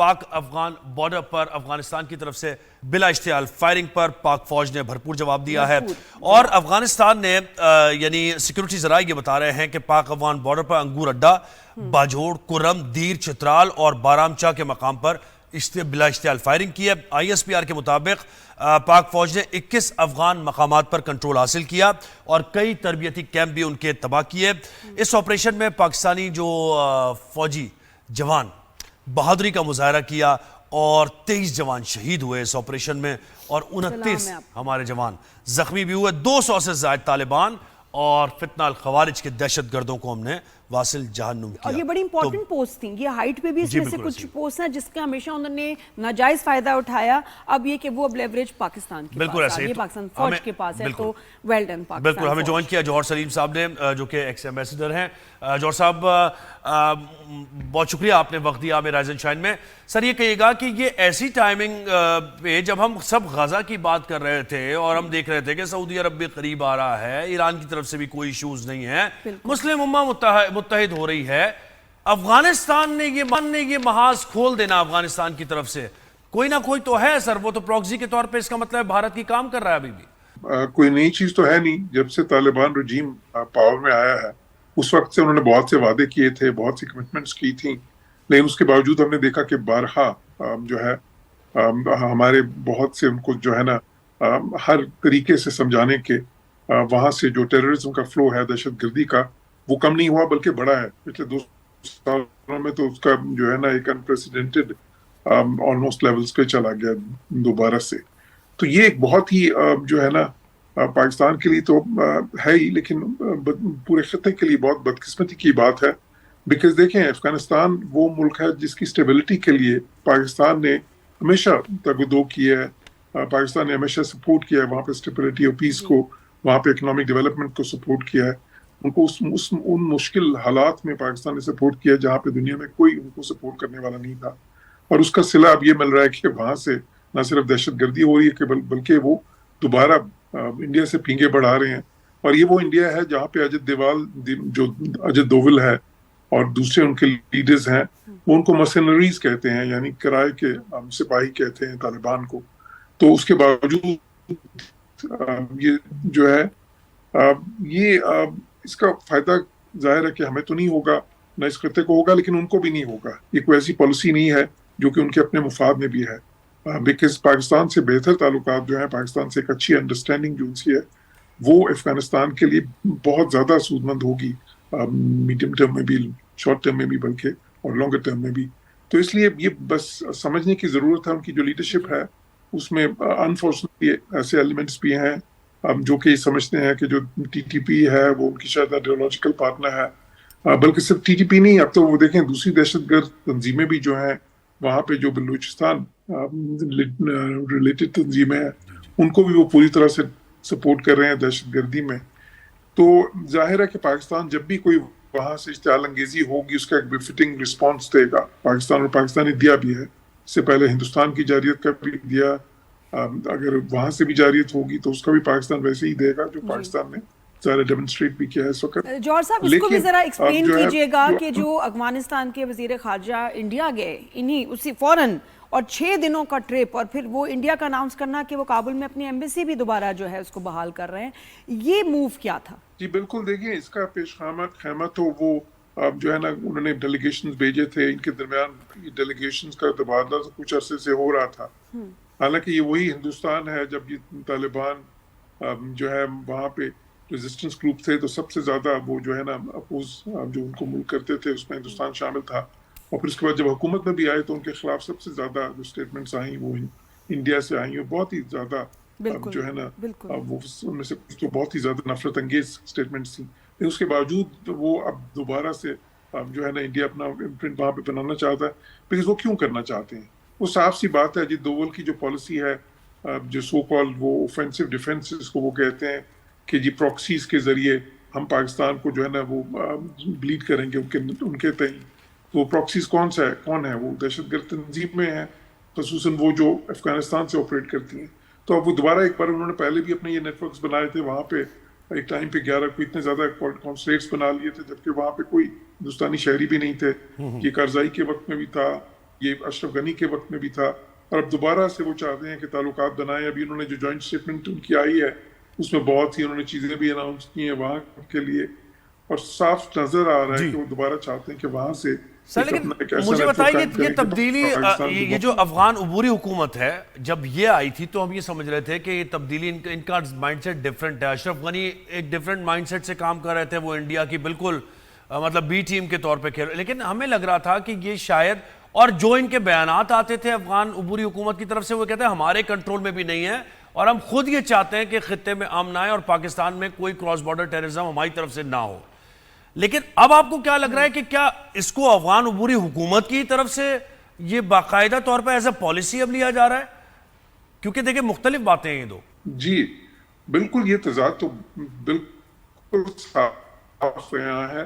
Pak Afghan border پر افغانستان کی طرف سے بلا اشتعال فائرنگ پر پاک فوج نے بھرپور جواب دیا ہے، اور افغانستان نے یعنی سیکیورٹی ذرائع یہ بتا رہے ہیں کہ پاک افغان بارڈر پر انگور اڈا، باجوڑ، کرم، دیر، چترال اور بارامچا کے مقام پر بلا اشتعال فائرنگ کی ہے۔ آئی ایس پی آر کے مطابق پاک فوج نے 21 افغان مقامات پر کنٹرول حاصل کیا اور کئی تربیتی کیمپ بھی ان کے تباہ کیے۔ اس آپریشن میں پاکستانی جو فوجی جوان بہادری کا مظاہرہ کیا اور 23 جوان شہید ہوئے اس آپریشن میں، اور 29 ہمارے جوان زخمی بھی ہوئے۔ 200 سے زائد طالبان اور فتنہ الخوارج کے دہشت گردوں کو ہم نے واصل جہنم کیا۔ اور یہ بڑی امپورٹنٹ پوسٹ تھیں، یہ ہائٹ پہ بھی اس میں سے کچھ پوسٹ ہیں جس کا ہمیشہ انہوں نے ناجائز فائدہ اٹھایا، اب یہ کہ وہ اب لیوریج پاکستان کے پاس ہے، یہ پاکستان فوج کے پاس ہے، تو ویل ڈن پاکستان۔ بالکل، ہمیں جوائن کیا جوہر سلیم صاحب نے جو کہ ایکس ایمبیسڈر ہیں۔ جوہر صاحب بہت شکریہ آپ نے وقت دیا ہمیں رائز اینڈ شائن میں۔ سر یہ کہیے گا کہ یہ ایسی ٹائمنگ پہ جب ہم سب غزہ کی بات کر رہے تھے اور ہم دیکھ رہے تھے کہ سعودی عرب بھی قریب آ رہا ہے، ایران کی طرف سے بھی کوئی ایشوز نہیں ہے، مسلم امہ متحد ہو رہی ہے، افغانستان نے یہ محاذ کھول دینا افغانستان کی طرف سے کوئی نہ کوئی تو ہے سر، وہ تو پروکسی کے طور پہ اس کا مطلب بھارت کی کام کر رہا ہے ابھی بھی۔ کوئی نئی چیز تو ہے نہیں، جب سے طالبان رجیم پاور میں آیا ہے اس وقت سے انہوں نے بہت سے وعدے کیے تھے، بہت سی کمٹمنٹس کی تھیں، لیکن اس کے باوجود ہم نے دیکھا کہ بارہا جو ہے ہمارے بہت سے ان کو جو ہے نا ہر طریقے سے سمجھانے کے وہاں سے جو ٹیررزم کا فلو ہے، دہشت گردی کا، وہ کم نہیں ہوا بلکہ بڑا ہے۔ پچھلے 2 سالوں میں تو اس کا جو ہے نا ایک انپریسیڈنٹڈ آلموسٹ لیولز پہ چلا گیا دوبارہ سے۔ تو یہ ایک بہت ہی جو ہے نا پاکستان کے لیے تو ہے ہی، لیکن پورے خطے کے لیے بہت بدقسمتی کی بات ہے، بیکاز دیکھیں افغانستان وہ ملک ہے جس کی اسٹیبلٹی کے لیے پاکستان نے ہمیشہ تگودو کی ہے، پاکستان نے ہمیشہ سپورٹ کیا ہے وہاں پہ اسٹیبلٹی اور پیس کو، وہاں پہ اکنامک ڈیولپمنٹ کو سپورٹ کیا ہے، ان کو ان مشکل حالات میں پاکستان نے سپورٹ کیا جہاں پہ دنیا میں کوئی ان کو سپورٹ کرنے والا نہیں تھا، اور اس کا صلہ اب یہ مل رہا ہے کہ وہاں سے نہ صرف دہشت گردی ہو رہی ہے بلکہ وہ دوبارہ انڈیا سے پینگے بڑھا رہے ہیں، اور یہ وہ انڈیا ہے جہاں پہ اجت دوول ہے اور دوسرے ان کے لیڈرز ہیں، وہ ان کو مرسنریز کہتے ہیں، یعنی کرائے کے سپاہی کہتے ہیں طالبان کو۔ تو اس کے باوجود یہ جو ہے یہ اس کا فائدہ ظاہر ہے کہ ہمیں تو نہیں ہوگا، نہ اس خطے کو ہوگا، لیکن ان کو بھی نہیں ہوگا۔ یہ کوئی ایسی پالیسی نہیں ہے جو کہ ان کے اپنے مفاد میں بھی ہے، بیکاز پاکستان سے بہتر تعلقات جو ہیں، پاکستان سے ایک اچھی انڈرسٹینڈنگ جو ان کی ہے وہ افغانستان کے لیے بہت زیادہ سود مند ہوگی، میڈیم ٹرم میں بھی، شارٹ ٹرم میں بھی بلکہ، اور لانگر ٹرم میں بھی۔ تو اس لیے یہ بس سمجھنے کی ضرورت ہے، ان کی جو لیڈرشپ ہے اس میں انفارچونیٹلی ایسے ایلیمنٹس بھی ہیں جو کہ سمجھتے ہیں کہ جو ٹی ٹی پی ہے وہ ان کی شاید آئیڈیولوجیکل پارٹنر ہے، بلکہ صرف ٹی ٹی پی نہیں، اب تو وہ دیکھیں دوسری دہشت گرد تنظیمیں بھی جو ہیں وہاں پہ جو بلوچستان ریلیٹڈ تنظیمیں ہیں ان کو بھی وہ پوری طرح سے سپورٹ کر رہے ہیں دہشت گردی میں۔ تو ظاہر ہے کہ پاکستان جب بھی کوئی وہاں سے اشتعال انگیزی ہوگی اس کا ایک بفٹنگ رسپانس دے گا پاکستان، اور پاکستان نے دیا بھی ہے، اس سے پہلے ہندوستان کی جارحیت کا بھی دیا، اگر وہاں سے بھی جارحیت ہوگی تو اس کا بھی پاکستان ویسے ہی دے گا جو پاکستان نے ظاہر ڈیمونسٹریٹ بھی کیا ہے اس وقت۔ جوہر صاحب اس کو بھی ذرا ایکسپلین کیجئے گا کہ جو افغانستان کے وزیر خارجہ انڈیا گئے اسی فوراً اور 6 دنوں کا ٹرپ، اور پھر وہ انڈیا کا اناؤنس کرنا کہ وہ کابل میں اپنی ایمبیسی بھی دوبارہ جو ہے اس کو بحال کر رہے ہیں، یہ موو کیا تھا؟ جی بالکل، دیکھیں اس کا پیش خیمہ تو وہ جو ہے نا انہوں نے ڈیلیگیشنز بھیجے تھے، ان کے درمیان ڈیلیگیشنز کا تبادلہ کچھ عرصے سے ہو رہا تھا، حالانکہ یہ وہی ہندوستان ہے جب یہ طالبان جو ہے وہاں پہ ریزسٹنس گروپ تھے تو سب سے زیادہ وہ جو ہے نا اپوز جو ان کو ملک کرتے تھے اس میں ہندوستان شامل تھا، اور پھر اس کے بعد جب حکومت میں بھی آئے تو ان کے خلاف سب سے زیادہ جو اسٹیٹمنٹس آئیں وہ انڈیا سے آئیں، بہت ہی زیادہ جو ہے نا وہ ان میں سے کچھ تو بہت ہی زیادہ نفرت انگیز اسٹیٹمنٹس تھیں، لیکن اس کے باوجود وہ اب دوبارہ سے جو ہے نا انڈیا اپنا امپرنٹ وہاں پہ بنانا چاہتا ہے، بیکاز وہ کیوں کرنا چاہتے ہیں، وہ صاف سی بات ہے اجت دوول کی جو پالیسی ہے جو سو کال وہ اوفینسو ڈیفینس اس کو وہ کہتے ہیں کہ جی پراکسیز کے ذریعے ہم پاکستان کو جو ہے نا وہ بلیڈ کریں گے ان کے تئیں، تو وہ پراکسیز کون ہے وہ دہشت گرد تنظیمیں ہیں، خصوصاً وہ جو افغانستان سے آپریٹ کرتی ہیں۔ تو اب وہ دوبارہ ایک بار انہوں نے پہلے بھی اپنے یہ نیٹ ورکس بنائے تھے، وہاں پہ ایک ٹائم پہ 11 کو اتنے زیادہ کانسولیٹس بنا لیے تھے جبکہ وہاں پہ کوئی ہندوستانی شہری بھی نہیں تھے، یہ کارزائی کے وقت میں بھی تھا، یہ اشرف غنی کے وقت میں بھی تھا اور اب دوبارہ سے وہ چاہتے ہیں کہ تعلقات بنائیں. ابھی انہوں نے جو جوائنٹ اسٹیٹمنٹ ان کی آئی ہے اس میں بہت سی انہوں نے چیزیں بھی اناؤنس کی ہیں وہاں کے لیے اور صاف نظر آ رہا ہے کہ وہ دوبارہ چاہتے ہیں کہ وہاں سے سر. لیکن مجھے بتائیے یہ تبدیلی, یہ جو افغان عبوری حکومت ہے جب یہ آئی تھی تو ہم یہ سمجھ رہے تھے کہ یہ تبدیلی ان کا مائنڈ سیٹ ڈیفرنٹ ہے. اشرف غنی ایک ڈیفرنٹ مائنڈ سیٹ سے کام کر رہے تھے, وہ انڈیا کی بالکل مطلب بی ٹیم کے طور پہ کھیل رہے, لیکن ہمیں لگ رہا تھا کہ یہ شاید, اور جو ان کے بیانات آتے تھے افغان عبوری حکومت کی طرف سے وہ کہتے ہیں ہمارے کنٹرول میں بھی نہیں ہے اور ہم خود یہ چاہتے ہیں کہ خطے میں امن آئے اور پاکستان میں کوئی کراس بارڈر ٹیررزم ہماری طرف سے نہ ہو. لیکن اب آپ کو کیا لگ رہا ہے کہ کیا اس کو افغان عبوری حکومت کی طرف سے یہ باقاعدہ طور پر ایز اے پالیسی اب لیا جا رہا ہے؟ کیونکہ دیکھیں مختلف باتیں ہیں یہ دو. جی بالکل, یہ تضاد تو بالکل صاف یہاں ہے.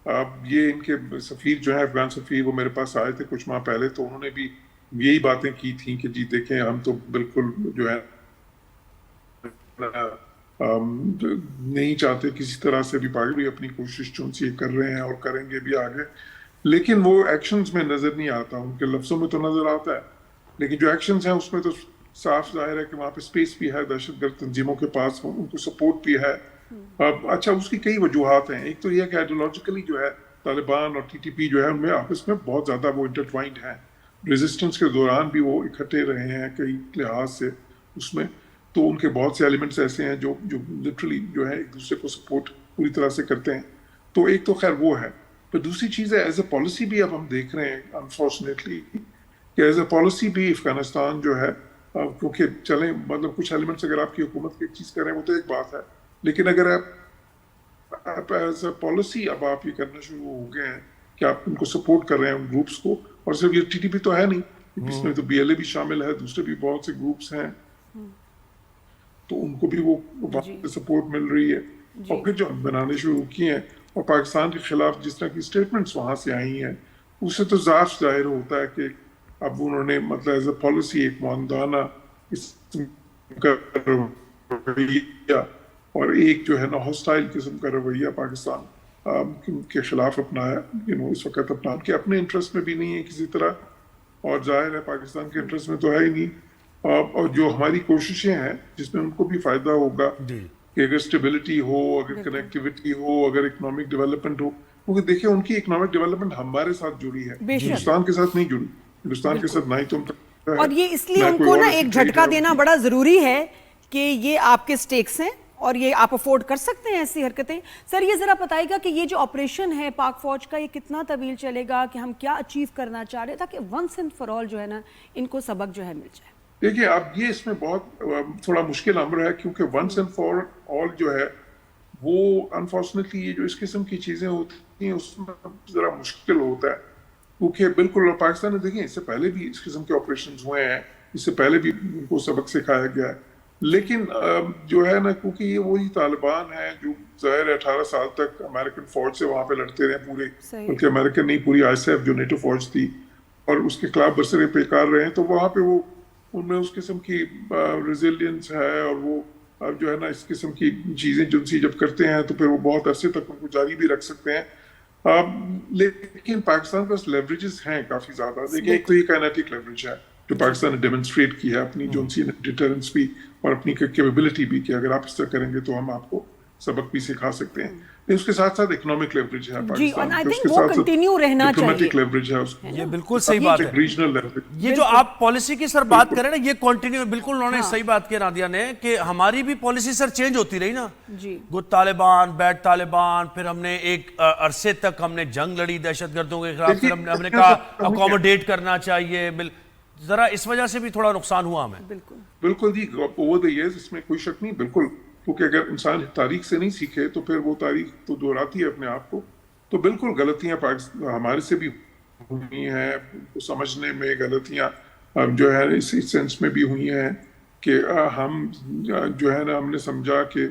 اب یہ ان کے سفیر جو ہے افغان سفیر وہ میرے پاس آئے تھے کچھ ماہ پہلے, تو انہوں نے بھی یہی باتیں کی تھیں کہ جی دیکھیں ہم تو بالکل جو ہے نہیں چاہتے کسی طرح سے بھی بھی اپنی کوشش چونسی کر رہے ہیں اور کریں گے بھی آگے, لیکن وہ ایکشنز میں نظر نہیں آتا. ان کے لفظوں میں تو نظر آتا ہے لیکن جو ایکشنز ہیں اس میں تو صاف ظاہر ہے کہ وہاں پہ اسپیس بھی ہے, دہشت گرد تنظیموں کے پاس ان کو سپورٹ بھی ہے. اچھا اس کی کئی وجوہات ہیں. ایک تو یہ کہ آئیڈیولوجیکلی جو ہے طالبان اور ٹی ٹی پی جو ہے ان میں آپس میں بہت زیادہ وہ انٹرٹوائنڈ ہیں. ریزسٹنس کے دوران بھی وہ اکٹھے رہے ہیں کئی لحاظ سے اس میں, تو ان کے بہت سے ایلیمنٹس ایسے ہیں جو لٹرلی جو ہے ایک دوسرے کو سپورٹ پوری طرح سے کرتے ہیں. تو ایک تو خیر وہ ہے. پھر دوسری چیز ہے ایز اے پالیسی بھی اب ہم دیکھ رہے ہیں انفارچونیٹلی کہ ایز اے پالیسی بھی افغانستان جو ہے, کیونکہ چلیں مطلب کچھ ایلیمنٹس اگر آپ کی حکومت کی ایک چیز کریں وہ تو ایک بات ہے, لیکن اگر آپ ایز اے پالیسی اب آپ یہ کرنا شروع ہو گئے ہیں کہ آپ ان کو سپورٹ کر رہے ہیں ان گروپس کو, اور صرف یہ ٹی ٹی پی تو ہے نہیں, اس میں تو بی ایل اے بھی شامل ہے, دوسرے بھی بہت سے گروپس ہیں, تو ان کو بھی وہ سپورٹ مل رہی ہے. اور پھر جو بنانے شروع کیے ہیں اور پاکستان کے خلاف جس طرح کی اسٹیٹمنٹس وہاں سے آئی ہیں اس سے تو صاف ظاہر ہوتا ہے کہ اب انہوں نے مطلب ایز اے پالیسی ایک معاندانہ قسم کا رویہ اور ایک جو ہے نا ہاسٹائل قسم کا رویہ پاکستان کے خلاف اپنایا. اس وقت اپنا کے اپنے انٹرسٹ میں بھی نہیں ہے کسی طرح, اور ظاہر ہے پاکستان کے انٹرسٹ میں تو ہے ہی نہیں. اور جو ہماری کوششیں ہیں جس میں ان کو بھی فائدہ ہوگا کہ اگر اسٹیبلٹی ہو, اگر کنیکٹیوٹی ہو, اگر اکنامک ڈیولپمنٹ ہو, کیونکہ دیکھیں ان کی اکنامک ڈیولپمنٹ ہمارے ساتھ جڑی ہے, ہندوستان کے ساتھ نہیں جڑی. ہندوستان کے ساتھ نہ ہی تم, اور یہ اس لیے ان کو نا ایک جھٹکا دینا بڑا ضروری ہے کہ یہ آپ کے سٹیکس ہیں اور یہ آپ افورڈ کر سکتے ہیں ایسی حرکتیں. سر یہ ذرا بتائے گا کہ یہ جو آپریشن ہے پاک فوج کا یہ کتنا طویل چلے گا, کہ ہم کیا اچیو کرنا چاہ رہے ہیں تاکہ ونس اینڈ فار آل جو ہے نا ان کو سبق جو ہے مل جائے؟ دیکھیں اب یہ اس میں بہت تھوڑا مشکل امر ہے, کیونکہ ونس اینڈ فار آل جو ہے وہ انفارچونیٹلی یہ جو اس قسم کی چیزیں ہوتی ہیں اس میں ذرا مشکل ہوتا ہے, کیونکہ بالکل پاکستان نے دیکھیں اس سے پہلے بھی اس قسم کے آپریشنز ہوئے ہیں, اس سے پہلے بھی ان کو سبق سکھایا گیا ہے, لیکن جو ہے نا کیونکہ یہ وہی طالبان ہیں جو ظاہر 18 سال تک امریکن فوج سے وہاں پہ لڑتے رہے پورے, بلکہ امریکن نہیں پوری آئی ایس ایف جو نیٹو فوج تھی, اور اس کے خلاف برسرے پیکار رہے ہیں, تو وہاں پہ وہ ان میں اس قسم کی ریزیلینس ہے, اور وہ جو ہے نا اس قسم کی چیزیں جن سی جب کرتے ہیں تو پھر وہ بہت عرصے تک ان کو جاری بھی رکھ سکتے ہیں. لیکن پاکستان کے پاس لیوریجز ہیں کافی زیادہ. دیکھیں ایک تو یہ کائنیٹک لیوریج ہے جو پاکستان نے ڈیمونسٹریٹ کی ہے اپنی جو سی ڈیٹرنس بھی اور اپنی کیپیبلٹی بھی, کہ اگر آپ اس طرح کریں گے تو ہم آپ کو سبق بھی سکھا سکتے ہیں. اس کے ساتھ ساتھ اکنامک لیوریج ہے پاکستان, اس کے ساتھ ساتھ ڈپلومیٹک لیوریج ہے اس, یہ بالکل صحیح بات ہے. ریجنل لیوریج, یہ جو آپ پالیسی کی سر بات کریں نا یہ کنٹینیو, بالکل انہوں نے صحیح بات کی نادیہ نے, کہ ہماری بھی پالیسی سر چینج ہوتی رہی نا, گڈ طالبان, بیڈ طالبان, پھر ہم نے ایک عرصے تک ہم نے جنگ لڑی دہشت گردوں کے خلاف, پھر ہم نے کہا اکوموڈیٹ کرنا چاہیے, ذرا اس وجہ سے بھی تھوڑا نقصان ہوا ہمیں. بالکل جی, اوور دی ایئرز اس میں کوئی شک نہیں, بالکل, کیونکہ اگر انسان تاریخ سے نہیں سیکھے تو پھر وہ تاریخ تو دہراتی ہے اپنے آپ کو. تو بالکل غلطیاں ہمارے سے بھی ہوئی ہیں, سمجھنے میں غلطیاں جو ہے اس سینس میں بھی ہوئی ہیں کہ ہم جو ہے نا ہم نے سمجھا کہ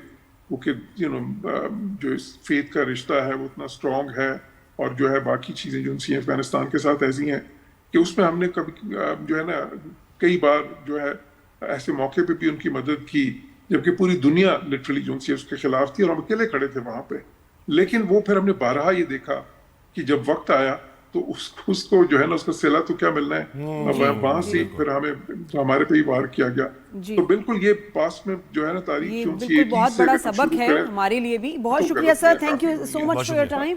جو اس فیتھ کا رشتہ ہے وہ اتنا اسٹرانگ ہے, اور جو ہے باقی چیزیں جو سی افغانستان کے ساتھ ایسی ہیں کہ اس میں ہم نے کبھی جو ہے نا کئی بار جو ہے ایسے موقع پہ بھی ان کی مدد کی جبکہ پوری دنیا لٹرلی جو سی اس کے خلاف تھی اور ہم اکیلے کھڑے تھے وہاں پہ. لیکن وہ پھر ہم نے بارہا یہ دیکھا کہ جب وقت آیا تو اس کو جو ہے نا اس کا صلہ تو کیا ملنا ہے، وہاں سے پھر ہمیں ہمارے پہ ہی وار کیا گیا. تو بالکل یہ پاس میں جو ہے نا تاریخ یہ بالکل بہت بڑا سبق ہے ہمارے لیے بھی. بہت شکریہ sir, thank you so much for your time.